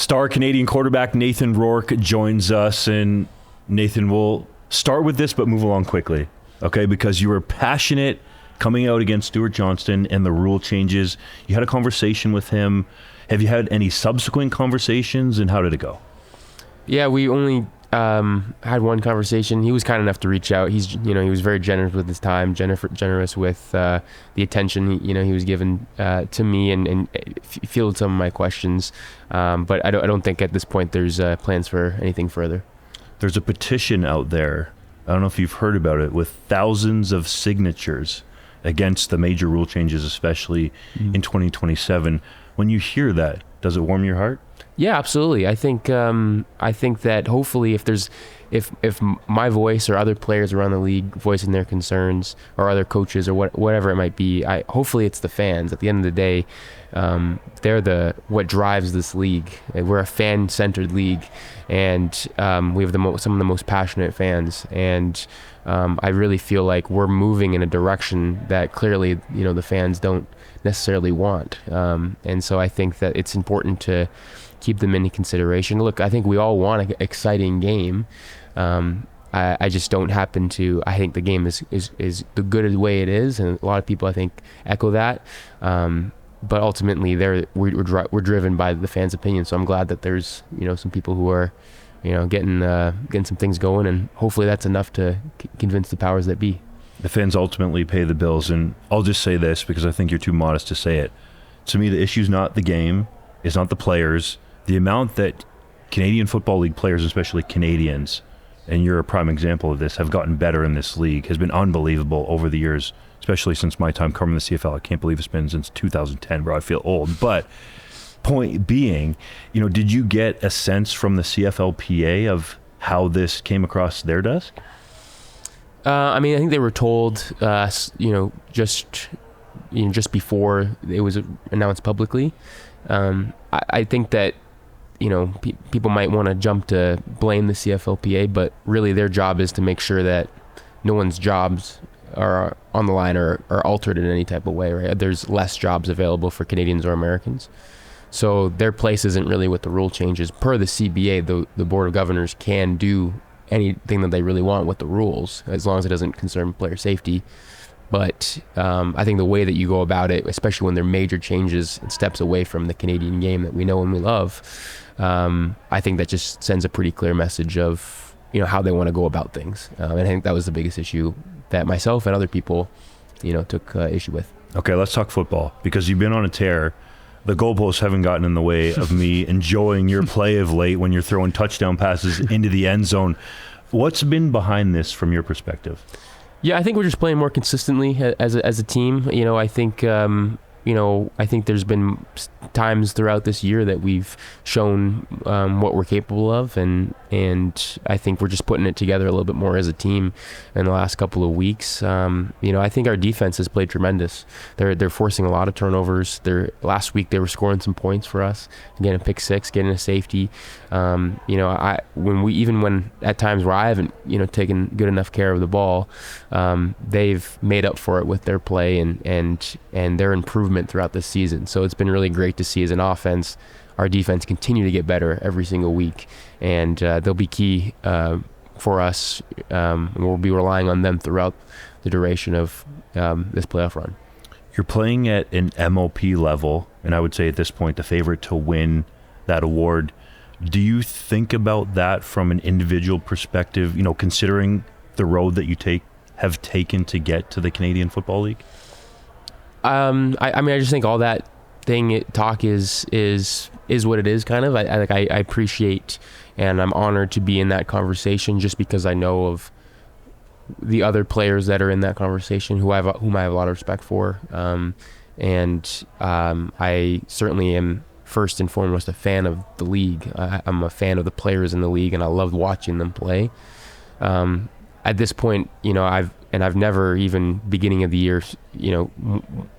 Star Canadian quarterback Nathan Rourke joins us. And Nathan, we'll start with this, but move along quickly, okay? Because you were passionate coming out against Stuart Johnston and the rule changes. You had a conversation with him. Have you had any subsequent conversations, and how did it go? Yeah, we only had one conversation. He was kind enough to reach out. He was very generous with his time, generous with the attention he was given to me, and fielded some of my questions. But I don't think at this point there's plans for anything further. There's a petition out there. I don't know if you've heard about it, with thousands of signatures against the major rule changes, especially in 2027. When you hear that, does it warm your heart? Yeah, absolutely. I think that hopefully if my voice or other players around the league voicing their concerns, or other coaches or whatever it might be, hopefully it's the fans. At the end of the day, they're what drives this league. We're a fan-centered league, and we have some of the most passionate fans. And I really feel like we're moving in a direction that clearly the fans don't necessarily want. And so I think that it's important to keep them into consideration. Look, I think we all want an exciting game. I just don't happen to. I think the game is the good way it is, and a lot of people I think echo that. But ultimately, we're driven by the fans' opinion. So I'm glad that there's some people who are getting some things going, and hopefully that's enough to convince the powers that be. The fans ultimately pay the bills, and I'll just say this because I think you're too modest to say it. To me, the issue's not the game, it's not the players. The amount that Canadian Football League players, especially Canadians, and you're a prime example of this, have gotten better in this league has been unbelievable over the years, especially since my time covering the CFL. I can't believe it's been since 2010, where I feel old. But point being, did you get a sense from the CFLPA of how this came across their desk? I think they were told, just before it was announced publicly. I think that people might want to jump to blame the CFLPA, but really their job is to make sure that no one's jobs are on the line or altered in any type of way. Right? There's less jobs available for Canadians or Americans, so their place isn't really with the rule changes. Per the CBA, the Board of Governors can do anything that they really want with the rules, as long as it doesn't concern player safety. But I think the way that you go about it, especially when there are major changes and steps away from the Canadian game that we know and we love, I think that just sends a pretty clear message of how they want to go about things. And I think that was the biggest issue that myself and other people took issue with. Okay, let's talk football, because you've been on a tear. The goalposts haven't gotten in the way of me enjoying your play of late when you're throwing touchdown passes into the end zone. What's been behind this from your perspective? Yeah, I think we're just playing more consistently as a team. I think there's been times throughout this year that we've shown what we're capable of, and I think we're just putting it together a little bit more as a team in the last couple of weeks. I think our defense has played tremendous. They're forcing a lot of turnovers. Last week they were scoring some points for us, getting a pick six, getting a safety. When at times where I haven't taken good enough care of the ball, they've made up for it with their play and their improvement throughout the season. So it's been really great to see as an offense, our defense continue to get better every single week, and they'll be key for us. We'll be relying on them throughout the duration of this playoff run. You're playing at an MOP level, and I would say at this point the favorite to win that award. Do you think about that from an individual perspective, considering the road that you have taken to get to the Canadian Football League? I just think all that talk is what it is, kind of. I appreciate, and I'm honored to be in that conversation, just because I know of the other players that are in that conversation whom I have a lot of respect for, and I certainly am first and foremost a fan of the league. I'm a fan of the players in the league, and I love watching them play. At this point, I've never, even beginning of the year,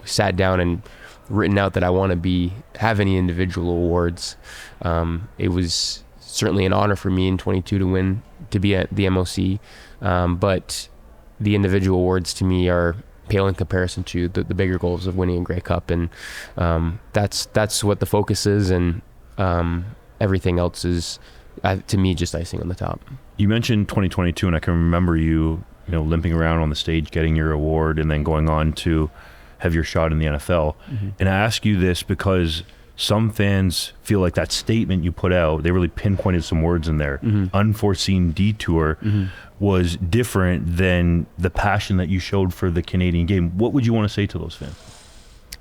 sat down and written out that I want to have any individual awards. It was certainly an honor for me in 22 to be at the MOC, but the individual awards to me are pale in comparison to the bigger goals of winning a Grey Cup, and that's what the focus is. And everything else is, to me, just icing on the top. You mentioned 2022, and I can remember you limping around on the stage getting your award and then going on to have your shot in the NFL. And I ask you this because some fans feel like that statement you put out, they really pinpointed some words in there. Unforeseen detour was different than the passion that you showed for the Canadian game. What would you want to say to those fans?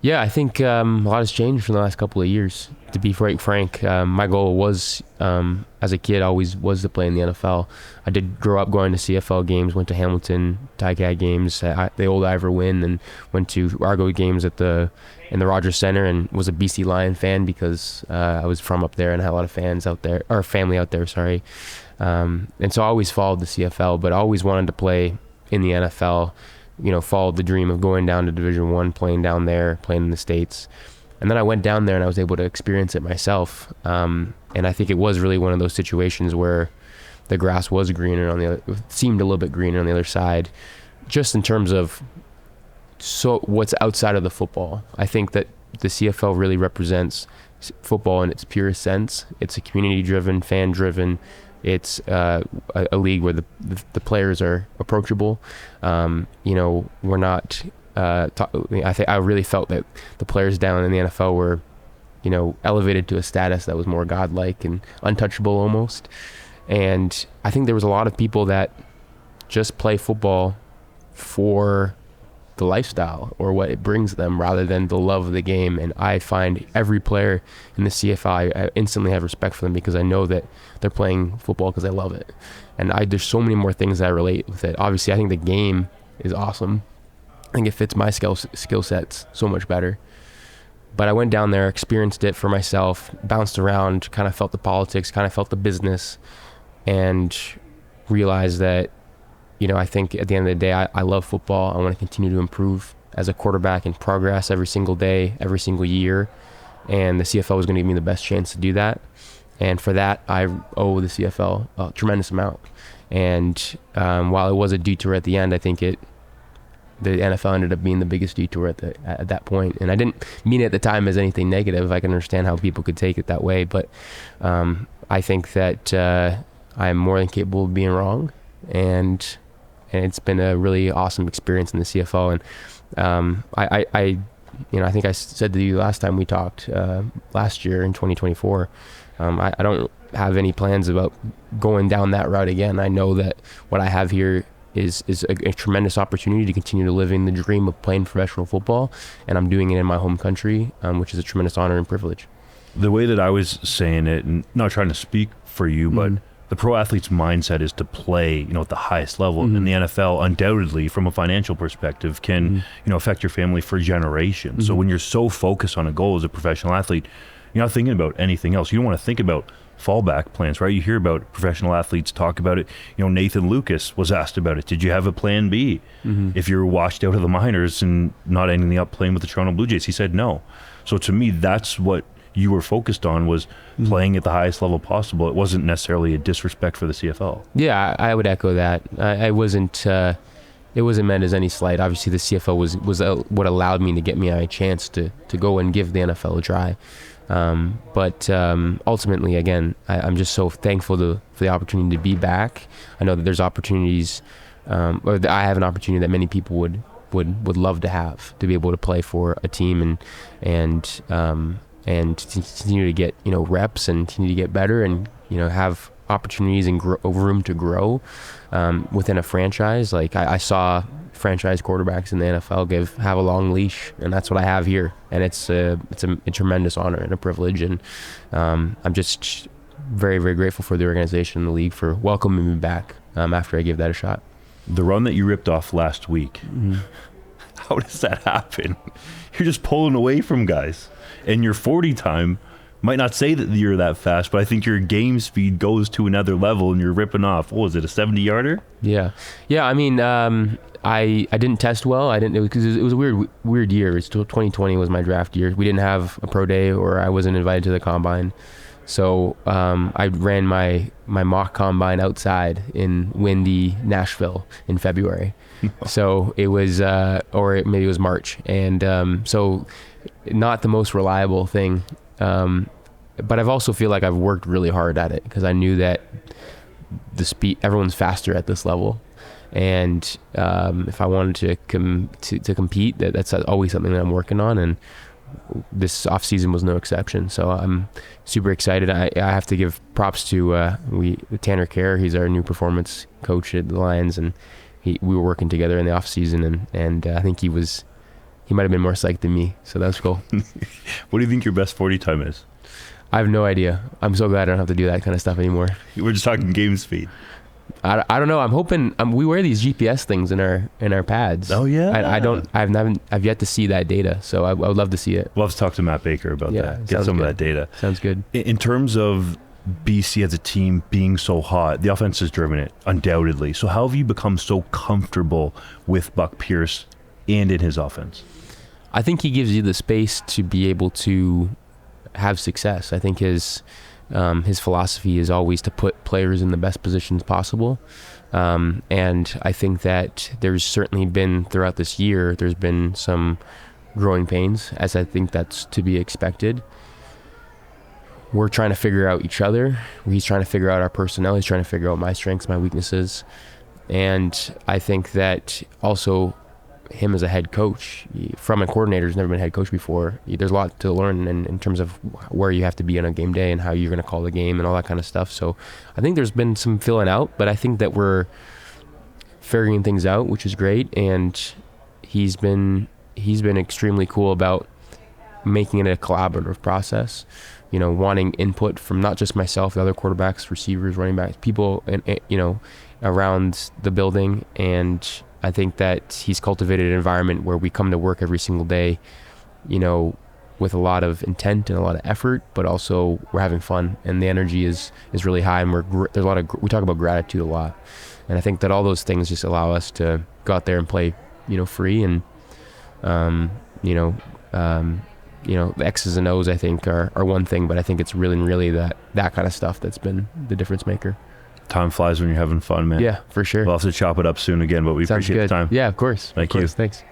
Yeah, I think a lot has changed in the last couple of years. To be frank, my goal was, as a kid, always was to play in the NFL. I did grow up going to CFL games, went to Hamilton Ticats games, the old Ivor Wynn, and went to Argo games in the Rogers Centre, and was a BC Lion fan because I was from up there and had a lot of fans out there, or family out there, sorry. And so I always followed the CFL, but I always wanted to play in the NFL. Followed the dream of going down to Division I, playing down there, playing in the States. And then I went down there and I was able to experience it myself. And I think it was really one of those situations where the grass was greener seemed a little bit greener on the other side, just in terms of what's outside of the football. I think that the CFL really represents football in its purest sense. It's a community-driven, fan-driven. It's a league where the players are approachable. We're not. I really felt that the players down in the NFL were, elevated to a status that was more godlike and untouchable almost. And I think there was a lot of people that just play football for the lifestyle or what it brings them rather than the love of the game. And I find every player in the CFL, I instantly have respect for them because I know that they're playing football because they love it. And there's so many more things that I relate with it. Obviously, I think the game is awesome. I think it fits my skill sets so much better. But I went down there, experienced it for myself, bounced around, kind of felt the politics, kind of felt the business, and realized that I think at the end of the day, I love football. I want to continue to improve as a quarterback and progress every single day, every single year. And the CFL was going to give me the best chance to do that. And for that, I owe the CFL a tremendous amount. And while it was a detour at the end, I think the NFL ended up being the biggest detour at that point. And I didn't mean it at the time as anything negative. I can understand how people could take it that way. But I think that I'm more than capable of being wrong. And it's been a really awesome experience in the CFL. And I think I said to you last time we talked, last year in 2024, I don't have any plans about going down that route again. I know that what I have here is a tremendous opportunity to continue to live in the dream of playing professional football, and I'm doing it in my home country, which is a tremendous honor and privilege. The way that I was saying it, and not trying to speak for you, but the pro athlete's mindset is to play, at the highest level. And the NFL, undoubtedly, from a financial perspective, can, affect your family for generations. So when you're so focused on a goal as a professional athlete, you're not thinking about anything else. You don't want to think about fallback plans, right? You hear about professional athletes talk about it. Nathan Lucas was asked about it. Did you have a plan B if you're washed out of the minors and not ending up playing with the Toronto Blue Jays? He said no. So to me, that's what you were focused on, was playing at the highest level possible. It wasn't necessarily a disrespect for the CFL. Yeah, I would echo that. I wasn't. It wasn't meant as any slight. Obviously, the CFL was what allowed me to get me a chance to go and give the NFL a try. But ultimately, again, I'm just so thankful for the opportunity to be back. I know that there's opportunities, or that I have an opportunity that many people would love to have, to be able to play for a team and to continue to get reps and continue to get better and have opportunities and room to grow within a franchise. Like I saw franchise quarterbacks in the NFL have a long leash, and that's what I have here, and it's a tremendous honor and a privilege, and I'm just very, very grateful for the organization and the league for welcoming me back after I gave that a shot. The run that you ripped off last week, how does that happen? You're just pulling away from guys, and your 40 time might not say that you're that fast, but I think your game speed goes to another level, and you're ripping off. What was it, a 70-yarder? Yeah. I mean, I didn't test well. I didn't, because it was a weird year. It's 2020 was my draft year. We didn't have a pro day, or I wasn't invited to the combine. So I ran my mock combine outside in windy Nashville in February. So it was, or maybe it was March, and so not the most reliable thing. but I've also feel like I've worked really hard at it because I knew that the speed, everyone's faster at this level. And if I wanted to compete, that's always something that I'm working on. And this off season was no exception. So I'm super excited. I have to give props to Tanner Kerr. He's our new performance coach at the Lions, and we were working together in the off season, and I think he might have been more psyched than me. So that was cool. What do you think your best 40 time is? I have no idea. I'm so glad I don't have to do that kind of stuff anymore. We're just talking game speed. I don't know. I'm hoping we wear these GPS things in our pads. Oh yeah. I've yet to see that data, so I would love to see it. We'll have to talk to Matt Baker about that. Get some of that data. Sounds good. In terms of BC as a team being so hot, the offense has driven it undoubtedly. So how have you become so comfortable with Buck Pierce and in his offense? I think he gives you the space to be able to have success. I think his philosophy is always to put players in the best positions possible. And I think that there's certainly been, throughout this year, there's been some growing pains, as I think that's to be expected. We're trying to figure out each other. He's trying to figure out our personnel. He's trying to figure out my strengths, my weaknesses. And I think that also him as a head coach, from a coordinator who's never been a head coach before, there's a lot to learn in terms of where you have to be on a game day and how you're going to call the game and all that kind of stuff. So I think there's been some filling out, but I think that we're figuring things out, which is great. And he's been extremely cool about making it a collaborative process, wanting input from not just myself, the other quarterbacks, receivers, running backs, people, and around the building. And I think that he's cultivated an environment where we come to work every single day, with a lot of intent and a lot of effort, but also we're having fun, and the energy is really high. And we talk about gratitude a lot, and I think that all those things just allow us to go out there and play, free. And the X's and O's, I think, are one thing, but I think it's really that kind of stuff that's been the difference maker. Time flies when you're having fun, man. Yeah, for sure. We'll have to chop it up soon again, but we appreciate the time. Yeah, of course. Thank you. Thanks.